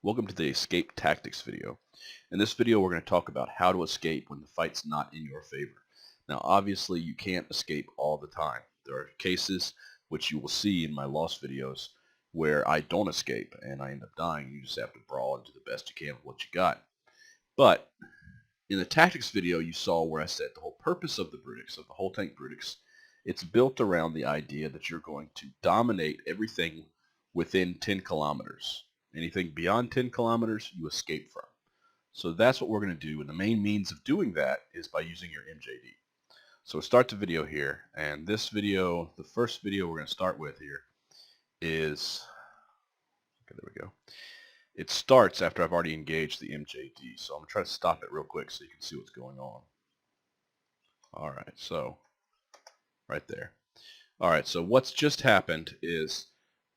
Welcome to the escape tactics video. In this video we're going to talk about how to escape when the fight's not in your favor. Now obviously you can't escape all the time. There are cases, which you will see in my lost videos, where I don't escape and I end up dying. You just have to brawl and do the best you can with what you got. But in the tactics video you saw where I said the whole purpose of the Brutix, of the whole tank Brutix, it's built around the idea that you're going to dominate everything within 10 kilometers. Anything beyond 10 kilometers, you escape from. So that's what we're going to do, and the main means of doing that is by using your MJD. So we'll start the video here, and this video, the first video we're going to start with here is, okay, there we go. It starts after I've already engaged the MJD, so I'm going to try to stop it real quick so you can see what's going on. Alright, so right there. Alright, so what's just happened is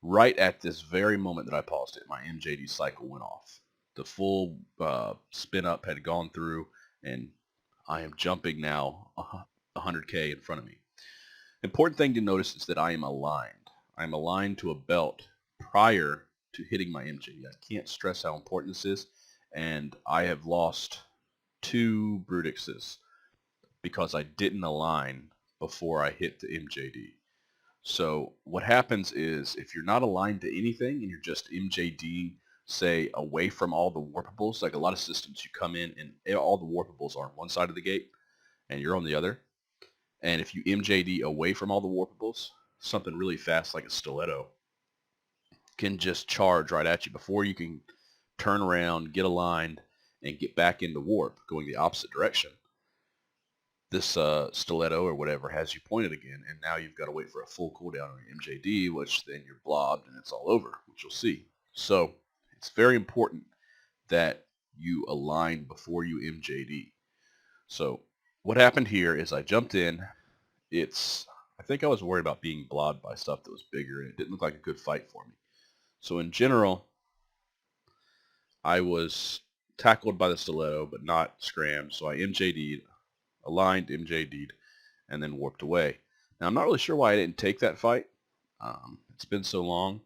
right at this very moment that I paused it, my MJD cycle went off. The full spin up had gone through, and I am jumping now 100K in front of me. Important thing to notice is that I am aligned. I'm aligned to a belt prior to hitting my MJD. I can't stress how important this is, and I have lost 2 Brutixes because I didn't align before I hit the MJD. So what happens is if you're not aligned to anything and you're just MJDing, say, away from all the warpables, like a lot of systems you come in and all the warpables are on one side of the gate and you're on the other. And if you MJD away from all the warpables, something really fast like a stiletto can just charge right at you before you can turn around, get aligned, and get back into warp, going the opposite direction. This stiletto or whatever has you pointed again, and now you've got to wait for a full cooldown on your MJD, which then you're blobbed and it's all over, which you'll see. So it's very important that you align before you MJD. So what happened here is I jumped in. I think I was worried about being blobbed by stuff that was bigger, and it didn't look like a good fight for me. So in general, I was tackled by the stiletto, but not scrammed, so I MJD'd. Aligned, MJD'd, and then warped away. Now I'm not really sure why I didn't take that fight. It's been so long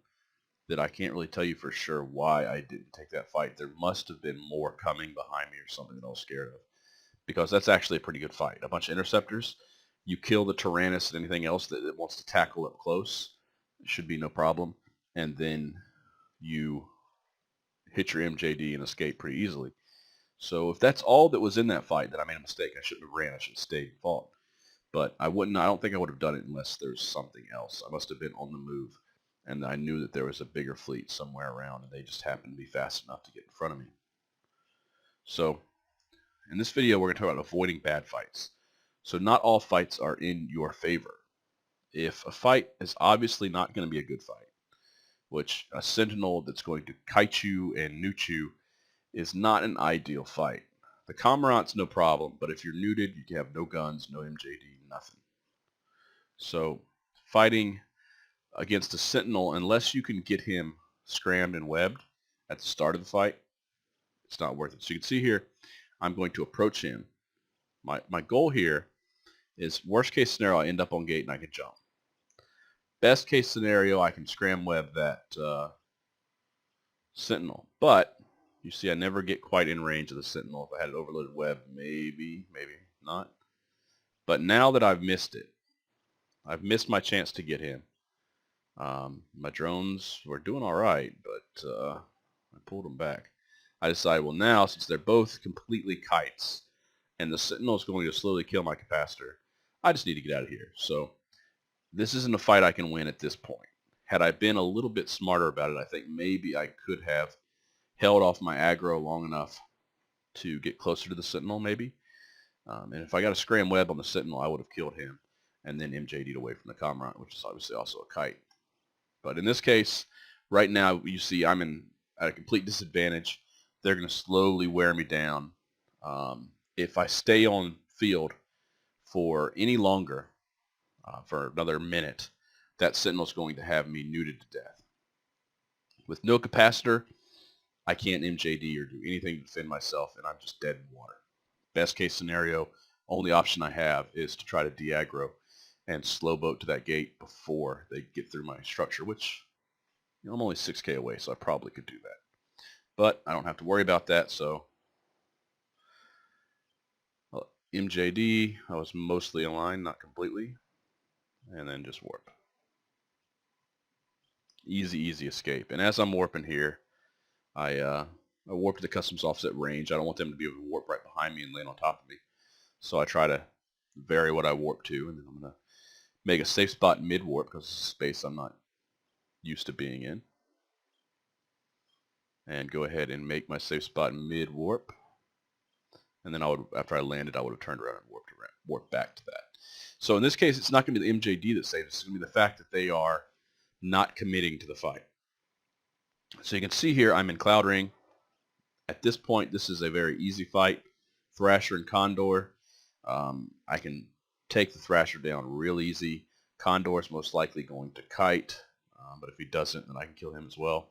that I can't really tell you for sure why I didn't take that fight. There must have been more coming behind me or something that I was scared of, because that's actually a pretty good fight. A bunch of interceptors. You kill the Tyrannus and anything else that wants to tackle up close. It should be no problem. And then you hit your MJD and escape pretty easily. So if that's all that was in that fight, then I made a mistake. I shouldn't have ran. I should have stayed and fought. But I don't think I would have done it unless there's something else. I must have been on the move, and I knew that there was a bigger fleet somewhere around, and they just happened to be fast enough to get in front of me. So in this video, we're going to talk about avoiding bad fights. So not all fights are in your favor. If a fight is obviously not going to be a good fight, which a sentinel that's going to kite you and newt you is not an ideal fight. The Comrant's no problem, but if you're neuted, you have no guns, no MJD, nothing. So fighting against a Sentinel, unless you can get him scrammed and webbed at the start of the fight, it's not worth it. So you can see here, I'm going to approach him. My goal here is, worst case scenario, I end up on gate and I can jump. Best case scenario, I can scram web that Sentinel. But you see, I never get quite in range of the Sentinel. If I had an overloaded web, maybe not. But now that I've missed it, I've missed my chance to get him. My drones were doing all right, but I pulled them back. I decided, well, now, since they're both completely kites, and the Sentinel is going to slowly kill my capacitor, I just need to get out of here. So this isn't a fight I can win at this point. Had I been a little bit smarter about it, I think maybe I could have held off my aggro long enough to get closer to the Sentinel, maybe. And if I got a scram web on the Sentinel, I would have killed him and then MJD'd away from the Comrant, which is obviously also a kite. But in this case, right now, you see I'm at a complete disadvantage. They're going to slowly wear me down. If I stay on field for any longer, for another minute, that Sentinel's going to have me neuted to death. With no capacitor, I can't MJD or do anything to defend myself, and I'm just dead in water. Best case scenario, only option I have is to try to de-aggro and slow boat to that gate before they get through my structure, which, you know, I'm only 6K away, so I probably could do that. but I don't have to worry about that. So MJD, I was mostly aligned, not completely, and then just warp. Easy escape. And as I'm warping here, I warp to the customs offset range. I don't want them to be able to warp right behind me and land on top of me. So I try to vary what I warp to, and then I'm going to make a safe spot mid-warp because it's a space I'm not used to being in. And go ahead and make my safe spot mid-warp. And then I would, after I landed, I would have turned around and warped back to that. So in this case, it's not going to be the MJD that saves. It's going to be the fact that they are not committing to the fight. So you can see here, I'm in Cloud Ring. At this point, this is a very easy fight. Thrasher and Condor. I can take the Thrasher down real easy. Condor is most likely going to kite, but if he doesn't, then I can kill him as well.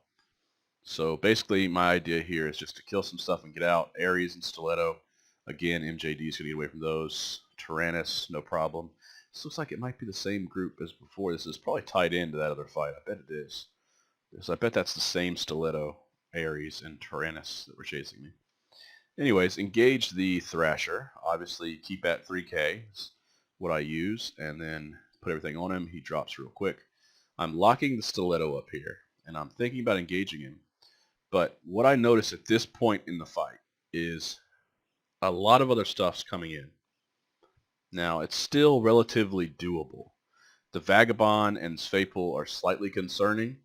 So basically, my idea here is just to kill some stuff and get out. Ares and Stiletto. Again, MJD is going to get away from those. Tyrannus, no problem. This looks like it might be the same group as before. This is probably tied into that other fight. I bet it is. So I bet that's the same Stiletto, Ares, and Tyrannus that were chasing me. Anyways, engage the Thrasher. Obviously, keep at 3K is what I use, and then put everything on him. He drops real quick. I'm locking the Stiletto up here, and I'm thinking about engaging him. But what I notice at this point in the fight is a lot of other stuff's coming in. Now, it's still relatively doable. The Vagabond and Sfapel are slightly concerning,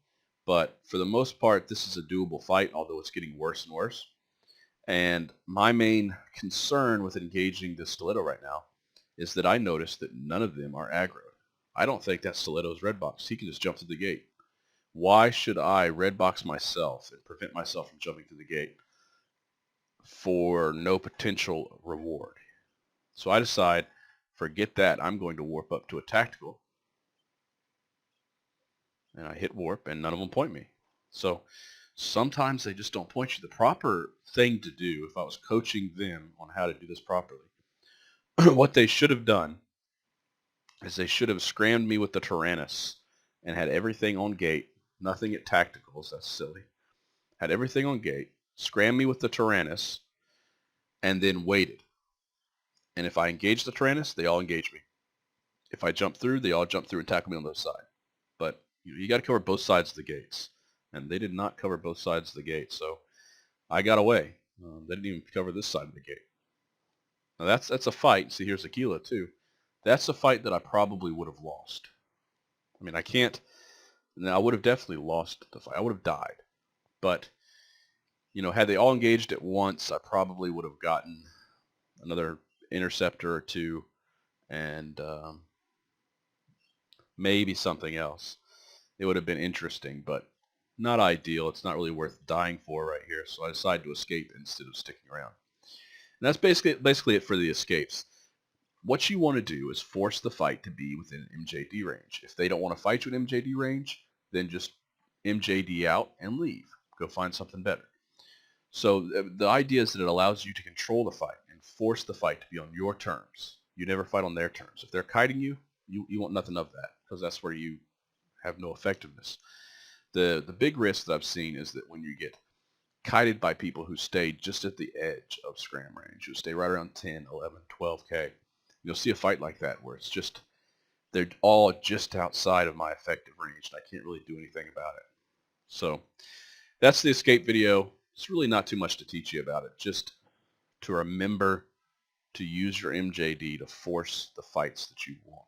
but for the most part, this is a doable fight, although it's getting worse and worse. And my main concern with engaging the Stiletto right now is that I noticed that none of them are aggroed. I don't think that Stiletto's red box. He can just jump to the gate. Why should I red box myself and prevent myself from jumping to the gate for no potential reward? So I decide, forget that. I'm going to warp up to a tactical. And I hit warp, and none of them point me. So sometimes they just don't point you. The proper thing to do, if I was coaching them on how to do this properly, what they should have done is they should have scrammed me with the Tyrannus and had everything on gate, nothing at tacticals, that's silly. Had everything on gate, scrammed me with the Tyrannus, and then waited. And if I engage the Tyrannus, they all engage me. If I jump through, they all jump through and tackle me on the other side. But you got to cover both sides of the gates. And they did not cover both sides of the gate, so I got away. They didn't even cover this side of the gate. Now that's a fight. See, here's Aquila too. That's a fight that I probably would have lost. I mean, I can't. Now, I would have definitely lost the fight. I would have died. But, you know, had they all engaged at once, I probably would have gotten another interceptor or two and maybe something else. It would have been interesting, but not ideal. It's not really worth dying for right here, so I decided to escape instead of sticking around. And that's basically it for the escapes. What you want to do is force the fight to be within MJD range. If they don't want to fight you in MJD range, then just MJD out and leave. Go find something better. So the idea is that it allows you to control the fight and force the fight to be on your terms. You never fight on their terms. If they're kiting you, you want nothing of that because that's where you have no effectiveness. The big risk that I've seen is that when you get kited by people who stay just at the edge of scram range, who stay right around 10, 11, 12K, you'll see a fight like that where it's just, they're all just outside of my effective range and I can't really do anything about it. So that's the escape video. It's really not too much to teach you about it, just to remember to use your MJD to force the fights that you want.